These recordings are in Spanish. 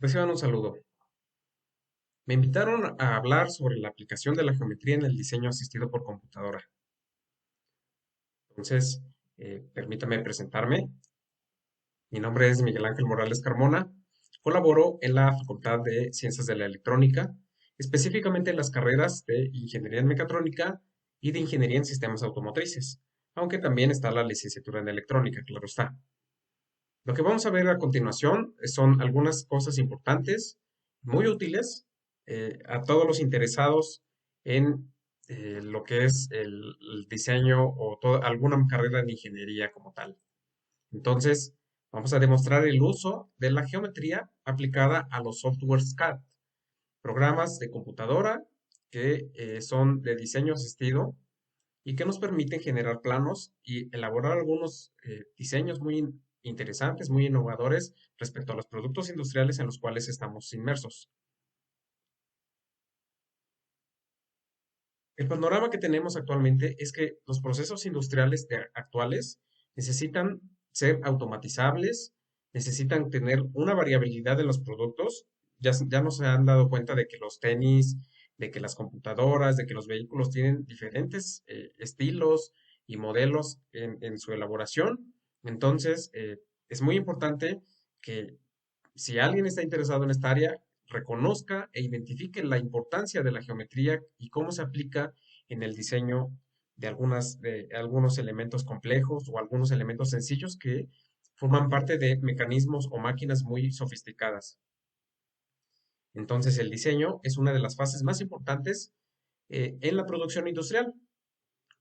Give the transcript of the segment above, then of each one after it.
Reciban un saludo. Me invitaron a hablar sobre la aplicación de la geometría en el diseño asistido por computadora. Entonces, permítame presentarme. Mi nombre es Miguel Ángel Morales Carmona. Colaboro en la Facultad de Ciencias de la Electrónica, específicamente en las carreras de Ingeniería en Mecatrónica y de Ingeniería en Sistemas Automotrices, aunque también está la licenciatura en Electrónica, claro está. Lo que vamos a ver a continuación son algunas cosas importantes, muy útiles a todos los interesados en lo que es el diseño o alguna carrera de ingeniería como tal. Entonces, vamos a demostrar el uso de la geometría aplicada a los softwares CAD, programas de computadora que son de diseño asistido y que nos permiten generar planos y elaborar algunos diseños muy interesantes, muy innovadores respecto a los productos industriales en los cuales estamos inmersos. El panorama que tenemos actualmente es que los procesos industriales actuales necesitan ser automatizables, necesitan tener una variabilidad de los productos. Ya no se han dado cuenta de que los tenis, de que las computadoras, de que los vehículos tienen diferentes estilos y modelos en su elaboración. Entonces, es muy importante que si alguien está interesado en esta área, reconozca e identifique la importancia de la geometría y cómo se aplica en el diseño de algunos elementos complejos o algunos elementos sencillos que forman parte de mecanismos o máquinas muy sofisticadas. Entonces, el diseño es una de las fases más importantes en la producción industrial.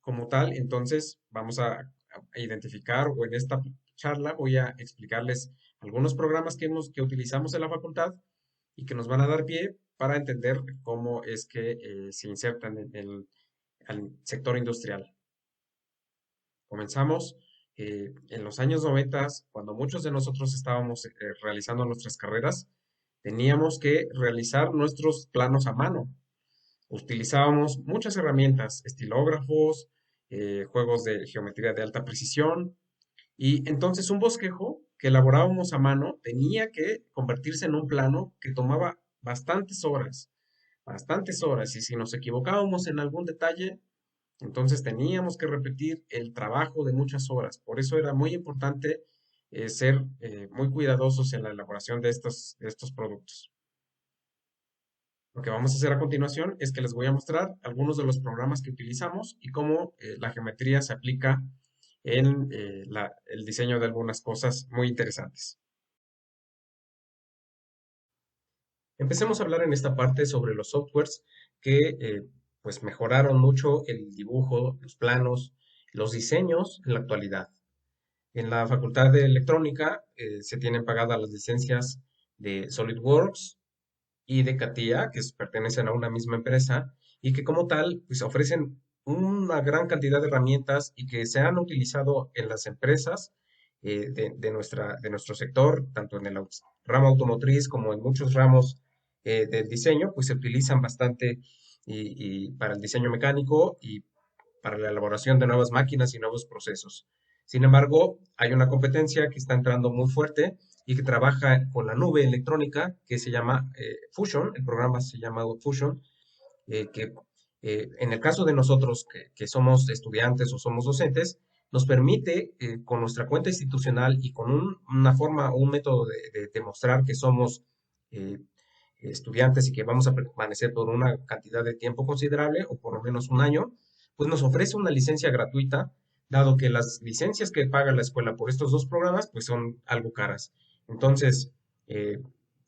Como tal, entonces vamos a identificar o en esta charla voy a explicarles algunos programas que utilizamos en la facultad y que nos van a dar pie para entender cómo es que se insertan en el al sector industrial. Comenzamos en los años 90, cuando muchos de nosotros estábamos realizando nuestras carreras, teníamos que realizar nuestros planos a mano. Utilizábamos muchas herramientas, estilógrafos, juegos de geometría de alta precisión, y entonces un bosquejo que elaborábamos a mano tenía que convertirse en un plano que tomaba bastantes horas, y si nos equivocábamos en algún detalle, entonces teníamos que repetir el trabajo de muchas horas. Por eso era muy importante ser muy cuidadosos en la elaboración de estos productos. Lo que vamos a hacer a continuación es que les voy a mostrar algunos de los programas que utilizamos y cómo la geometría se aplica en el diseño de algunas cosas muy interesantes. Empecemos a hablar en esta parte sobre los softwares que pues mejoraron mucho el dibujo, los planos, los diseños en la actualidad. En la Facultad de Electrónica se tienen pagadas las licencias de SolidWorks y de CATIA, que pertenecen a una misma empresa y que como tal pues ofrecen una gran cantidad de herramientas y que se han utilizado en las empresas de nuestro sector, tanto en el ramo automotriz como en muchos ramos del diseño, pues se utilizan bastante y para el diseño mecánico y para la elaboración de nuevas máquinas y nuevos procesos. Sin embargo, hay una competencia que está entrando muy fuerte y que trabaja con la nube electrónica que se llama Fusion, el programa se llama Fusion, que en el caso de nosotros que somos estudiantes o somos docentes, nos permite con nuestra cuenta institucional y con una forma o un método de demostrar que somos eh, estudiantes y que vamos a permanecer por una cantidad de tiempo considerable o por lo menos un año, pues nos ofrece una licencia gratuita, dado que las licencias que paga la escuela por estos dos programas pues son algo caras. Entonces, eh,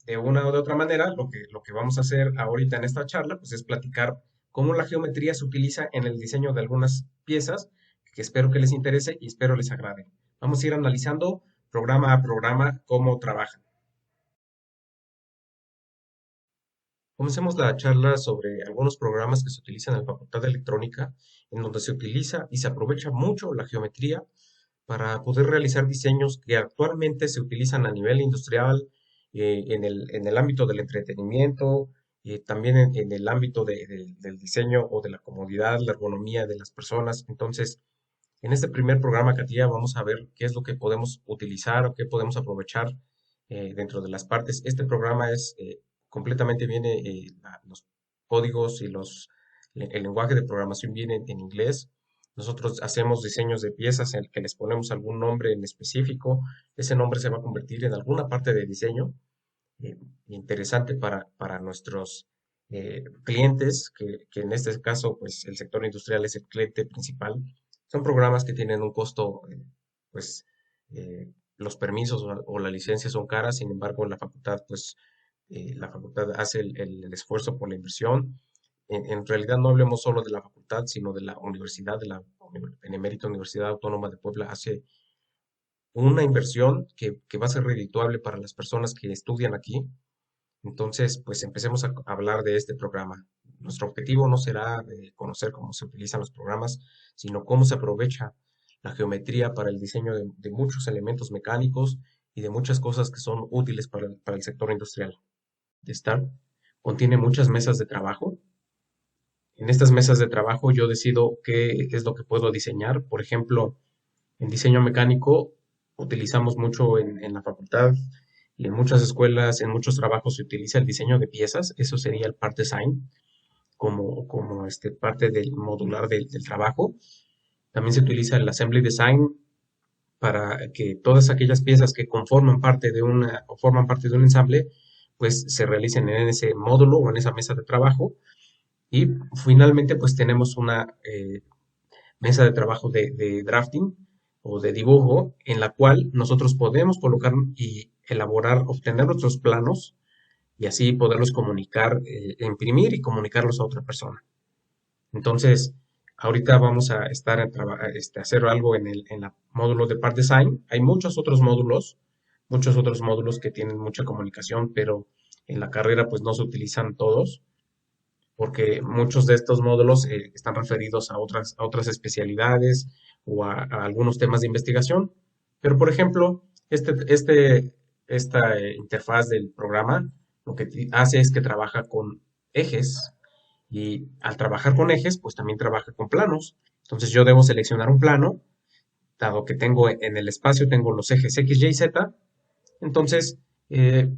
de una o de otra manera, lo que vamos a hacer ahorita en esta charla pues es platicar cómo la geometría se utiliza en el diseño de algunas piezas que espero que les interese y espero les agrade. Vamos a ir analizando programa a programa cómo trabajan. Comencemos la charla sobre algunos programas que se utilizan en la Facultad de Electrónica, en donde se utiliza y se aprovecha mucho la geometría para poder realizar diseños que actualmente se utilizan a nivel industrial, en el ámbito del entretenimiento, también en el ámbito del diseño o de la comodidad, la ergonomía de las personas. Entonces, en este primer programa, Katia, vamos a ver qué es lo que podemos utilizar o qué podemos aprovechar dentro de las partes. Este programa es completamente viene, los códigos y el lenguaje de programación viene en inglés. Nosotros hacemos diseños de piezas en el que les ponemos algún nombre en específico. Ese nombre se va a convertir en alguna parte de diseño eh, interesante para nuestros clientes, que en este caso, pues el sector industrial es el cliente principal. Son programas que tienen un costo, pues los permisos o la licencia son caras, sin embargo, la facultad, pues la facultad hace el esfuerzo por la inversión. En realidad no hablemos solo de la facultad, sino de la universidad, de la Benemérita Universidad Autónoma de Puebla, hace una inversión que va a ser redituable para las personas que estudian aquí. Entonces, pues empecemos a hablar de este programa. Nuestro objetivo no será conocer cómo se utilizan los programas, sino cómo se aprovecha la geometría para el diseño de muchos elementos mecánicos y de muchas cosas que son útiles para el sector industrial. De estar contiene muchas mesas de trabajo. En estas mesas de trabajo yo decido qué es lo que puedo diseñar. Por ejemplo, en diseño mecánico utilizamos mucho en la facultad y en muchas escuelas, en muchos trabajos se utiliza el diseño de piezas. Eso sería el part design como parte del modular del trabajo. También se utiliza el assembly design para que todas aquellas piezas que conforman parte de una o forman parte de un ensamble, pues se realicen en ese módulo o en esa mesa de trabajo. Y finalmente, pues tenemos una mesa de trabajo de drafting o de dibujo en la cual nosotros podemos colocar y elaborar, obtener nuestros planos y así poderlos comunicar, imprimir y comunicarlos a otra persona. Entonces, ahorita vamos a estar a hacer algo en el módulo de Part Design. Hay muchos otros módulos que tienen mucha comunicación, pero en la carrera pues no se utilizan todos porque muchos de estos módulos están referidos a otras especialidades o a algunos temas de investigación. Pero, por ejemplo, esta interfaz del programa lo que hace es que trabaja con ejes y al trabajar con ejes, pues también trabaja con planos. Entonces yo debo seleccionar un plano, dado que tengo en el espacio, tengo los ejes X, Y, Z, entonces, eh,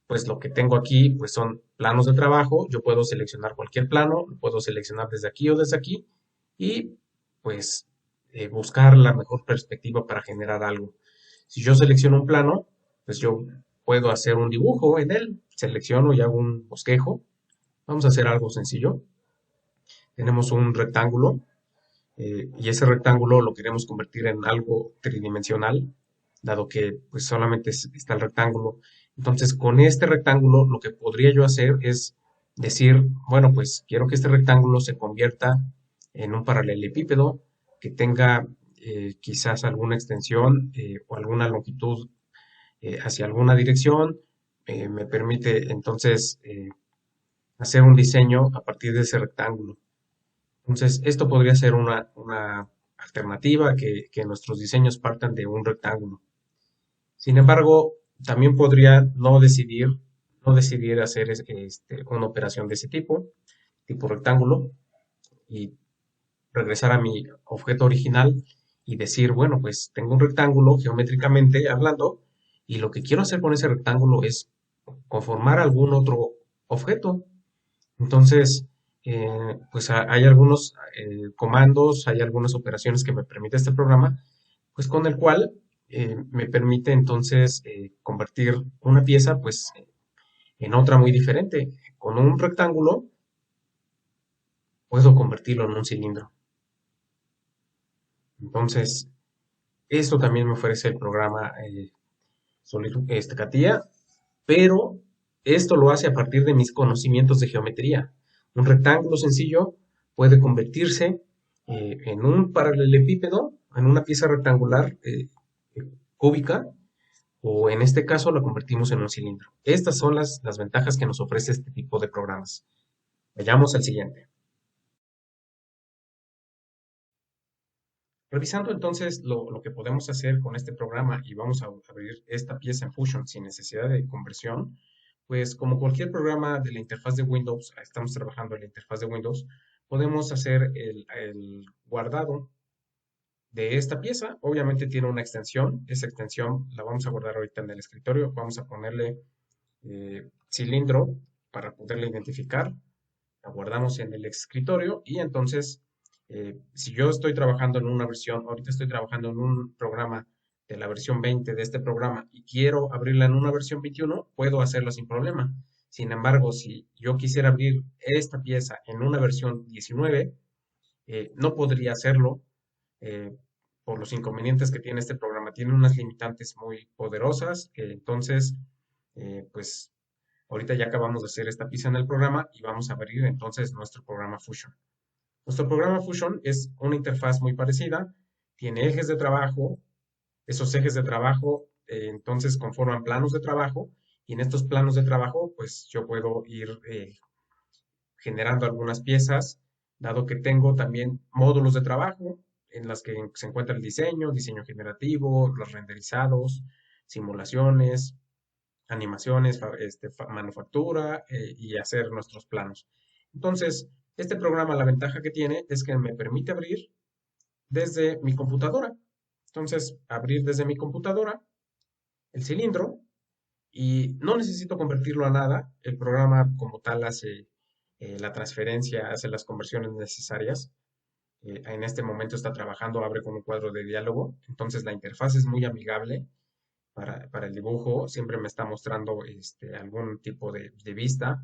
pues lo que tengo aquí, pues son planos de trabajo. Yo puedo seleccionar cualquier plano, lo puedo seleccionar desde aquí o desde aquí y pues buscar la mejor perspectiva para generar algo. Si yo selecciono un plano, pues yo puedo hacer un dibujo en él. Selecciono y hago un bosquejo. Vamos a hacer algo sencillo. Tenemos un rectángulo y ese rectángulo lo queremos convertir en algo tridimensional, dado que pues solamente está el rectángulo. Entonces, con este rectángulo lo que podría yo hacer es decir, bueno, pues quiero que este rectángulo se convierta en un paralelepípedo que tenga quizás alguna extensión o alguna longitud hacia alguna dirección. Me permite entonces hacer un diseño a partir de ese rectángulo. Entonces, esto podría ser una alternativa que nuestros diseños partan de un rectángulo. Sin embargo, también podría no decidir hacer una operación de ese tipo rectángulo, y regresar a mi objeto original y decir, bueno, pues tengo un rectángulo geométricamente hablando, y lo que quiero hacer con ese rectángulo es conformar algún otro objeto. Entonces, pues hay algunos comandos, hay algunas operaciones que me permite este programa, pues con el cual me permite entonces convertir una pieza pues en otra muy diferente. Con un rectángulo puedo convertirlo en un cilindro. Entonces, esto también me ofrece el programa CATIA, pero esto lo hace a partir de mis conocimientos de geometría. Un rectángulo sencillo puede convertirse en un paralelepípedo, en una pieza rectangular cúbica, o en este caso lo convertimos en un cilindro. Estas son las ventajas que nos ofrece este tipo de programas. Vayamos al siguiente. Revisando entonces lo que podemos hacer con este programa, y vamos a abrir esta pieza en Fusion sin necesidad de conversión, pues como cualquier programa de la interfaz de Windows, estamos trabajando en la interfaz de Windows, podemos hacer el guardado de esta pieza. Obviamente tiene una extensión. Esa extensión la vamos a guardar ahorita en el escritorio. Vamos a ponerle cilindro para poderla identificar. La guardamos en el escritorio y entonces, si yo estoy trabajando en una versión, ahorita estoy trabajando en un programa de la versión 20 de este programa y quiero abrirla en una versión 21, puedo hacerlo sin problema. Sin embargo, si yo quisiera abrir esta pieza en una versión 19, no podría hacerlo eh, por los inconvenientes que tiene este programa. Tiene unas limitantes muy poderosas, entonces, pues ahorita ya acabamos de hacer esta pieza en el programa y vamos a abrir entonces nuestro programa Fusion. Nuestro programa Fusion es una interfaz muy parecida, tiene ejes de trabajo, esos ejes de trabajo entonces conforman planos de trabajo y en estos planos de trabajo pues yo puedo ir generando algunas piezas, dado que tengo también módulos de trabajo en las que se encuentra el diseño, diseño generativo, los renderizados, simulaciones, animaciones, manufactura y hacer nuestros planos. Entonces, este programa, la ventaja que tiene es que me permite abrir desde mi computadora. Entonces, abrir desde mi computadora el cilindro y no necesito convertirlo a nada. El programa como tal hace la transferencia, hace las conversiones necesarias. En este momento está trabajando, abre con un cuadro de diálogo. Entonces, la interfaz es muy amigable para el dibujo, siempre me está mostrando algún tipo de vista.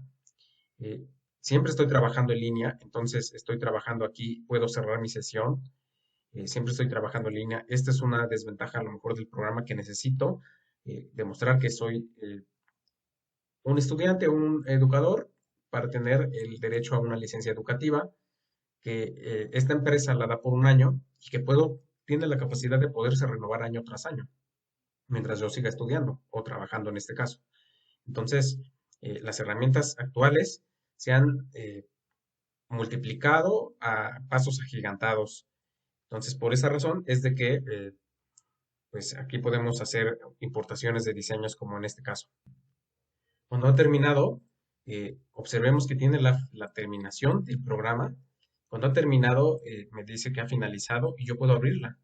Eh, Siempre estoy trabajando en línea, entonces estoy trabajando aquí, puedo cerrar mi sesión, siempre estoy trabajando en línea. Esta es una desventaja a lo mejor del programa que necesito demostrar que soy un estudiante, un educador, para tener el derecho a una licencia educativa, que esta empresa la da por un año y que tiene la capacidad de poderse renovar año tras año mientras yo siga estudiando o trabajando en este caso. Entonces, las herramientas actuales se han multiplicado a pasos agigantados. Entonces, por esa razón es de que, pues aquí podemos hacer importaciones de diseños como en este caso. Cuando ha terminado, observemos que tiene la terminación del programa. Cuando ha terminado, me dice que ha finalizado y yo puedo abrirla.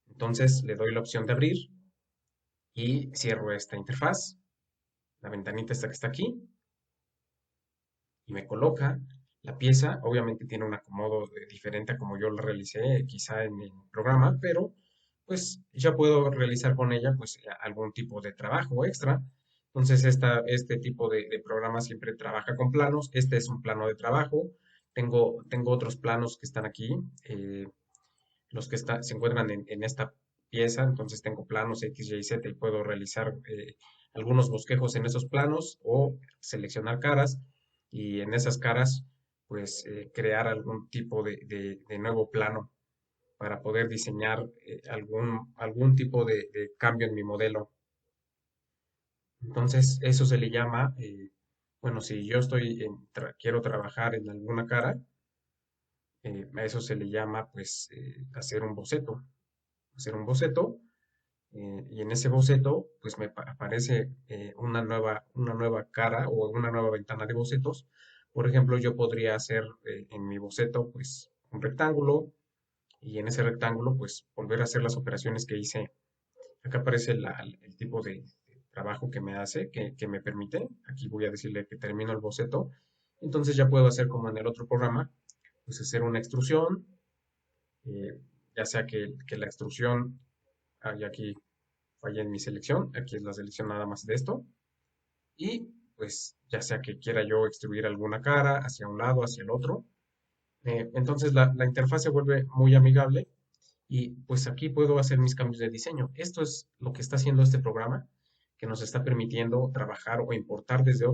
Entonces, le doy la opción de abrir y cierro esta interfaz, la ventanita esta que está aquí, y me coloca la pieza. Obviamente tiene un acomodo diferente a como yo lo realicé quizá en el programa, pero pues ya puedo realizar con ella pues algún tipo de trabajo extra. Entonces este tipo de programa siempre trabaja con planos. Este es un plano de trabajo. Tengo otros planos que están aquí, los que se encuentran en esta pieza. Entonces tengo planos X, Y, Z y puedo realizar algunos bosquejos en esos planos o seleccionar caras y en esas caras pues crear algún tipo de nuevo plano para poder diseñar algún tipo de cambio en mi modelo. Entonces eso se le llama, bueno, si yo quiero trabajar en alguna cara, a eso se le llama pues hacer un boceto. Hacer un boceto y en ese boceto pues aparece una nueva cara o una nueva ventana de bocetos. Por ejemplo, yo podría hacer en mi boceto pues un rectángulo y en ese rectángulo pues volver a hacer las operaciones que hice. Acá aparece el tipo de trabajo que me hace, que me permite. Aquí voy a decirle que termino el boceto. Entonces ya puedo hacer como en el otro programa, pues hacer una extrusión, eh, ya sea que la extrusión, y aquí fallé en mi selección, aquí es la selección nada más de esto, y pues ya sea que quiera yo extruir alguna cara hacia un lado, hacia el otro, entonces la interfaz se vuelve muy amigable y pues aquí puedo hacer mis cambios de diseño. Esto es lo que está haciendo este programa, que nos está permitiendo trabajar o importar desde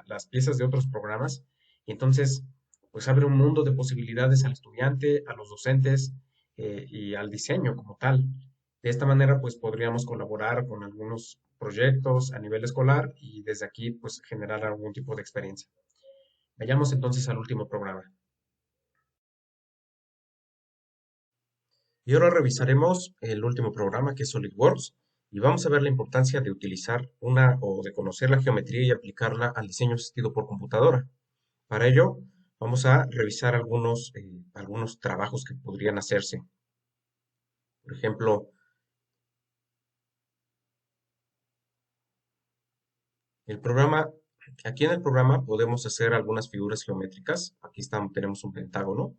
las piezas de otros programas y entonces pues abre un mundo de posibilidades al estudiante, a los docentes y al diseño como tal. De esta manera pues podríamos colaborar con algunos proyectos a nivel escolar y desde aquí pues generar algún tipo de experiencia. Vayamos entonces al último programa. Y ahora revisaremos el último programa que es SolidWorks y vamos a ver la importancia de utilizar una o de conocer la geometría y aplicarla al diseño asistido por computadora. Para ello, vamos a revisar algunos trabajos que podrían hacerse. Por ejemplo, el programa, aquí en el programa podemos hacer algunas figuras geométricas. Aquí tenemos un pentágono.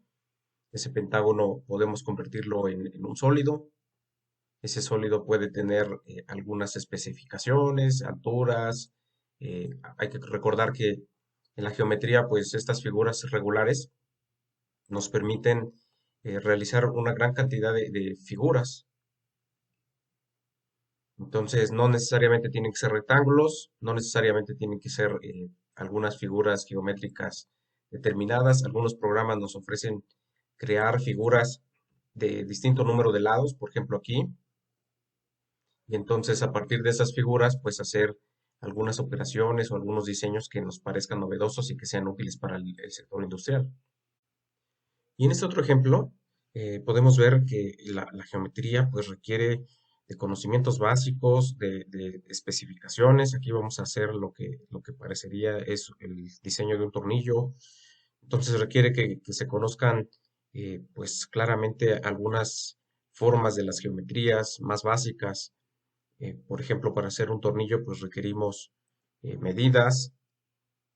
Ese pentágono podemos convertirlo en un sólido. Ese sólido puede tener algunas especificaciones, alturas. Hay que recordar que en la geometría, pues estas figuras regulares nos permiten realizar una gran cantidad de figuras. Entonces, no necesariamente tienen que ser rectángulos, no necesariamente tienen que ser algunas figuras geométricas determinadas. Algunos programas nos ofrecen crear figuras de distinto número de lados, por ejemplo aquí, y entonces a partir de esas figuras, pues hacer algunas operaciones o algunos diseños que nos parezcan novedosos y que sean útiles para el sector industrial. Y en este otro ejemplo, podemos ver que la geometría pues requiere de conocimientos básicos, de especificaciones. Aquí vamos a hacer lo que parecería es el diseño de un tornillo. Entonces requiere que se conozcan pues claramente algunas formas de las geometrías más básicas. Por ejemplo, para hacer un tornillo pues requerimos medidas,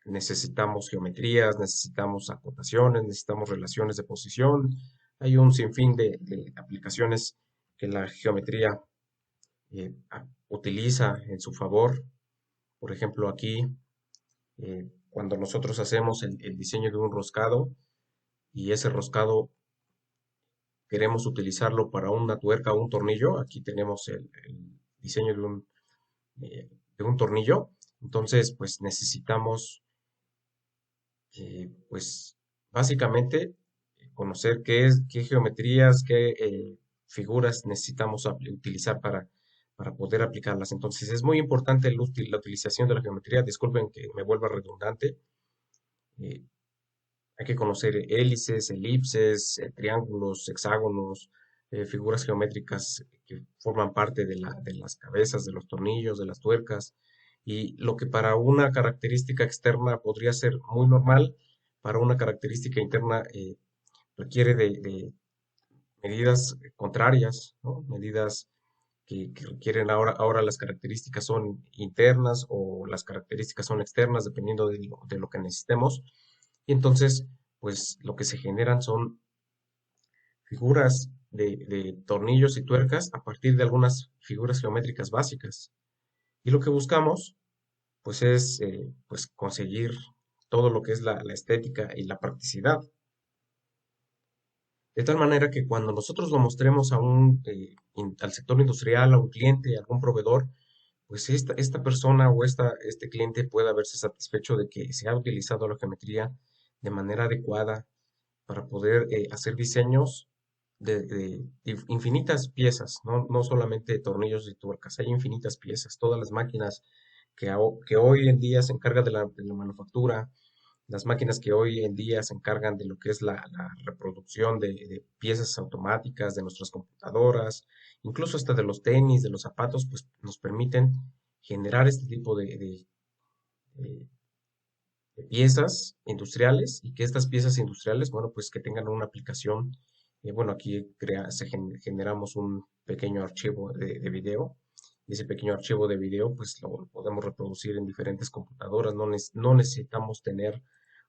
necesitamos geometrías, necesitamos acotaciones, necesitamos relaciones de posición. Hay un sinfín de aplicaciones que la geometría utiliza en su favor. Por ejemplo, aquí, cuando nosotros hacemos el diseño de un roscado y ese roscado queremos utilizarlo para una tuerca o un tornillo, aquí tenemos el diseño de un tornillo. Entonces, pues necesitamos pues básicamente conocer qué geometrías, qué figuras necesitamos utilizar para poder aplicarlas. Entonces es muy importante la utilización de la geometría. Disculpen que me vuelva redundante. eh, Hay que conocer hélices, elipses, triángulos, hexágonos, figuras geométricas que forman parte de las cabezas, de los tornillos, de las tuercas. Y lo que para una característica externa podría ser muy normal, para una característica interna requiere de medidas contrarias, ¿no? Medidas que requieren ahora las características son internas o las características son externas, dependiendo de lo que necesitemos. Y entonces, pues lo que se generan son figuras de tornillos y tuercas a partir de algunas figuras geométricas básicas. Y lo que buscamos, pues es pues conseguir todo lo que es la estética y la practicidad. De tal manera que cuando nosotros lo mostremos al sector industrial, a un cliente, a algún proveedor, pues esta persona o este cliente pueda verse satisfecho de que se ha utilizado la geometría de manera adecuada para poder hacer diseños de infinitas piezas, no solamente tornillos y tuercas, hay infinitas piezas. Todas las máquinas que hoy en día se encargan de la manufactura, las máquinas que hoy en día se encargan de lo que es la reproducción de piezas automáticas de nuestras computadoras, incluso hasta de los tenis, de los zapatos, pues nos permiten generar este tipo de- de piezas industriales y que estas piezas industriales, bueno, pues que tengan una aplicación. Bueno, aquí generamos un pequeño archivo de video y ese pequeño archivo de video pues lo podemos reproducir en diferentes computadoras. No necesitamos tener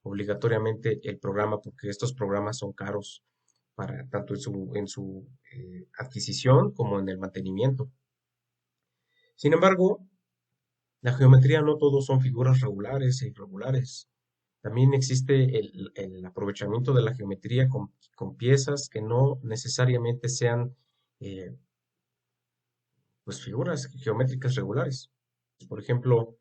obligatoriamente el programa porque estos programas son caros para tanto en su adquisición como en el mantenimiento. Sin embargo, la geometría no todo son figuras regulares e irregulares. También existe el aprovechamiento de la geometría con piezas que no necesariamente sean eh, pues figuras geométricas regulares. Por ejemplo,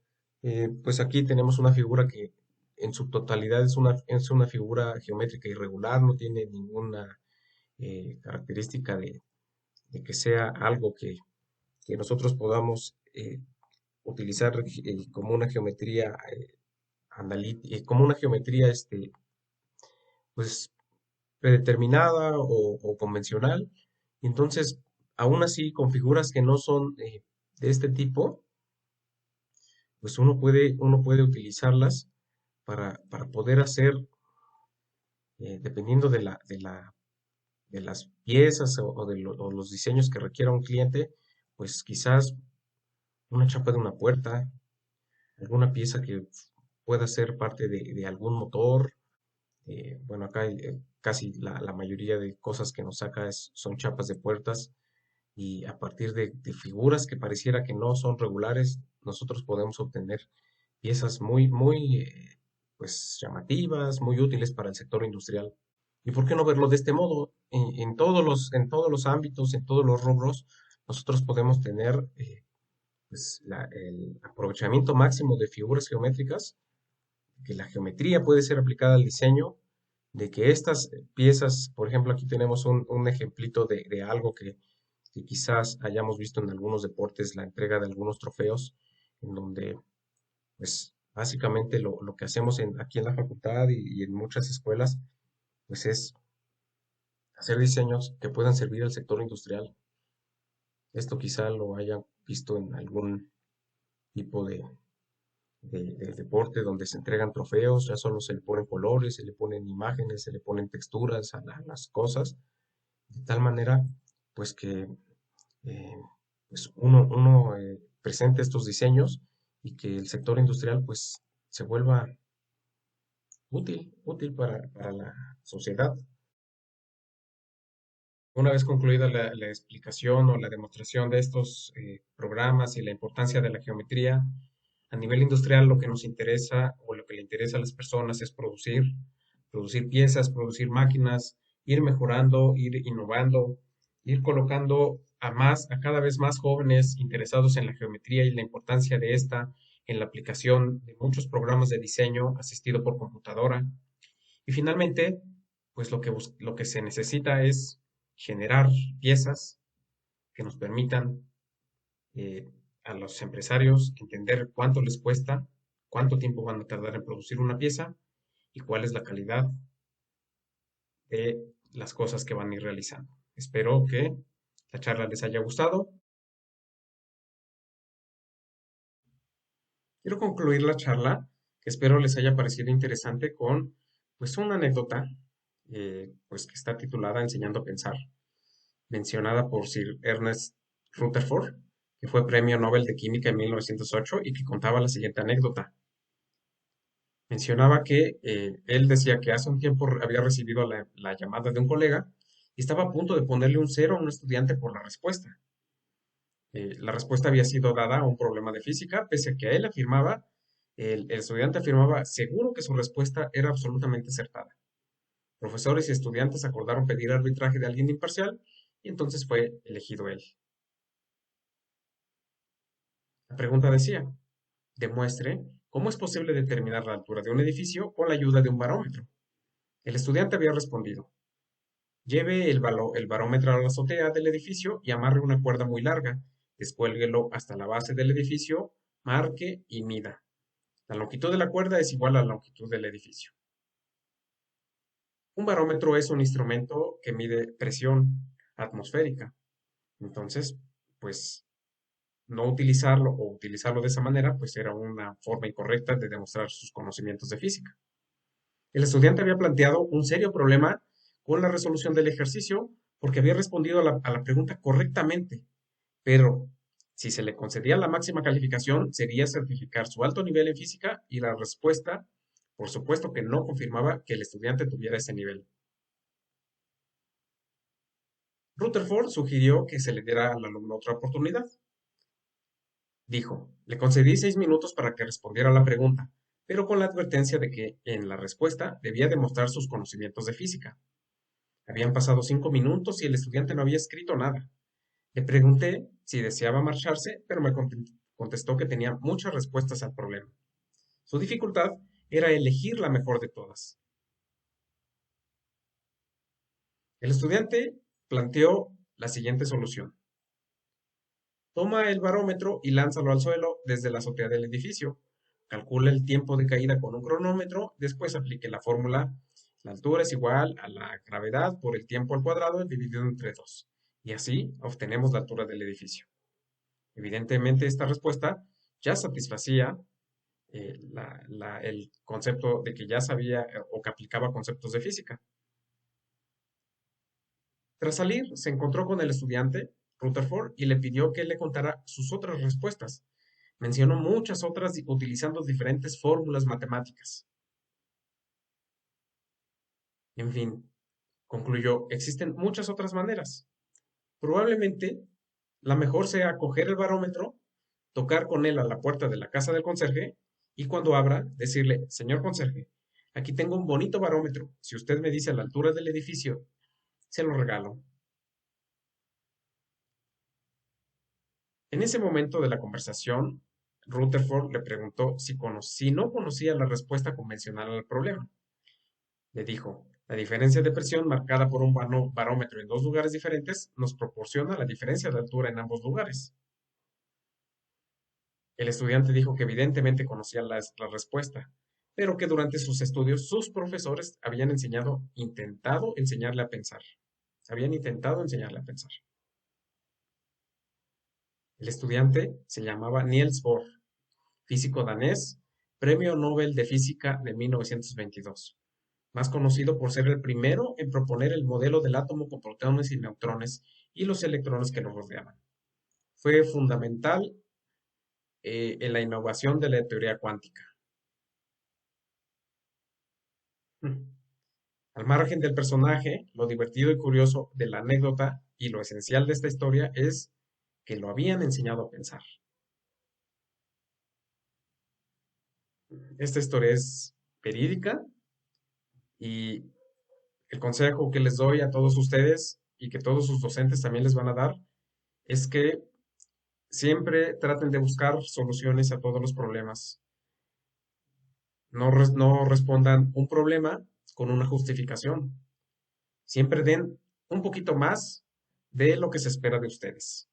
pues aquí tenemos una figura que en su totalidad es una figura geométrica irregular, no tiene ninguna característica de que sea algo que nosotros podamos utilizar como una geometría como una geometría pues predeterminada o convencional. Entonces, aún así, con figuras que no son de este tipo, pues uno puede utilizarlas para poder hacer, dependiendo de la de las piezas o los diseños que requiera un cliente, pues quizás una chapa de una puerta, alguna pieza que pueda ser parte de algún motor. Bueno, acá casi la mayoría de cosas que nos saca son chapas de puertas y a partir de figuras que pareciera que no son regulares, nosotros podemos obtener piezas muy, pues llamativas, muy útiles para el sector industrial. ¿Y por qué no verlo de este modo? En todos los ámbitos, en todos los rubros, nosotros podemos tener pues, el aprovechamiento máximo de figuras geométricas, que la geometría puede ser aplicada al diseño, de que estas piezas, por ejemplo, aquí tenemos un ejemplito de algo que quizás hayamos visto en algunos deportes, la entrega de algunos trofeos, en donde, pues, básicamente lo que hacemos aquí en la facultad y en muchas escuelas, pues es hacer diseños que puedan servir al sector industrial. Esto quizá lo hayan visto en algún tipo de deporte donde se entregan trofeos, ya solo se le ponen colores, se le ponen imágenes, se le ponen texturas a las cosas, de tal manera, pues que eh, pues uno presente estos diseños y que el sector industrial pues se vuelva útil para la sociedad. Una vez concluida la explicación o la demostración de estos programas y la importancia de la geometría, a nivel industrial lo que nos interesa o lo que le interesa a las personas es producir piezas, producir máquinas, ir mejorando, ir innovando, ir colocando a cada vez más jóvenes interesados en la geometría y la importancia de esta en la aplicación de muchos programas de diseño asistido por computadora. Y finalmente, pues lo que se necesita es generar piezas que nos permitan eh, a los empresarios entender cuánto les cuesta, cuánto tiempo van a tardar en producir una pieza y cuál es la calidad de las cosas que van a ir realizando. Espero que la charla les haya gustado. Quiero concluir la charla, que espero les haya parecido interesante, con pues una anécdota pues que está titulada Enseñando a pensar, mencionada por Sir Ernest Rutherford, que fue Premio Nobel de Química en 1908 y que contaba la siguiente anécdota. Mencionaba que él decía que hace un tiempo había recibido la llamada de un colega y estaba a punto de ponerle un cero a un estudiante por la respuesta. La respuesta había sido dada a un problema de física, pese a que él afirmaba, el estudiante afirmaba seguro que su respuesta era absolutamente acertada. Profesores y estudiantes acordaron pedir arbitraje de alguien imparcial y entonces fue elegido él. La pregunta decía, demuestre cómo es posible determinar la altura de un edificio con la ayuda de un barómetro. El estudiante había respondido, lleve el barómetro a la azotea del edificio y amarre una cuerda muy larga, descuélguelo hasta la base del edificio, marque y mida. La longitud de la cuerda es igual a la longitud del edificio. Un barómetro es un instrumento que mide presión atmosférica. Entonces, pues no utilizarlo o utilizarlo de esa manera, pues era una forma incorrecta de demostrar sus conocimientos de física. El estudiante había planteado un serio problema con la resolución del ejercicio porque había respondido a la pregunta correctamente, pero si se le concedía la máxima calificación sería certificar su alto nivel en física y la respuesta, por supuesto que no confirmaba que el estudiante tuviera ese nivel. Rutherford sugirió que se le diera al alumno otra oportunidad. Dijo, le concedí 6 minutos para que respondiera a la pregunta, pero con la advertencia de que en la respuesta debía demostrar sus conocimientos de física. Habían pasado 5 minutos y el estudiante no había escrito nada. Le pregunté si deseaba marcharse, pero me contestó que tenía muchas respuestas al problema. Su dificultad era elegir la mejor de todas. El estudiante planteó la siguiente solución. Toma el barómetro y lánzalo al suelo desde la azotea del edificio. Calcula el tiempo de caída con un cronómetro, después aplique la fórmula. La altura es igual a la gravedad por el tiempo al cuadrado dividido entre 2. Y así obtenemos la altura del edificio. Evidentemente, esta respuesta ya satisfacía el concepto de que ya sabía o que aplicaba conceptos de física. Tras salir, se encontró con el estudiante, Rutherford, y le pidió que le contara sus otras respuestas. Mencionó muchas otras utilizando diferentes fórmulas matemáticas. En fin, concluyó, existen muchas otras maneras. Probablemente la mejor sea coger el barómetro, tocar con él a la puerta de la casa del conserje y cuando abra, decirle, señor conserje, aquí tengo un bonito barómetro. Si usted me dice la altura del edificio, se lo regalo. En ese momento de la conversación, Rutherford le preguntó si no conocía la respuesta convencional al problema. Le dijo, la diferencia de presión marcada por un barómetro en dos lugares diferentes nos proporciona la diferencia de altura en ambos lugares. El estudiante dijo que evidentemente conocía la respuesta, pero que durante sus estudios sus profesores intentado enseñarle a pensar. Habían intentado enseñarle a pensar. El estudiante se llamaba Niels Bohr, físico danés, Premio Nobel de Física de 1922, más conocido por ser el primero en proponer el modelo del átomo con protones y neutrones y los electrones que lo rodeaban. Fue fundamental en la innovación de la teoría cuántica. Al margen del personaje, lo divertido y curioso de la anécdota y lo esencial de esta historia es que lo habían enseñado a pensar. Esta historia es verídica y el consejo que les doy a todos ustedes y que todos sus docentes también les van a dar es que siempre traten de buscar soluciones a todos los problemas. No respondan un problema con una justificación. Siempre den un poquito más de lo que se espera de ustedes.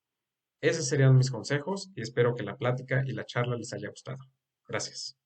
Esos serían mis consejos y espero que la plática y la charla les haya gustado. Gracias.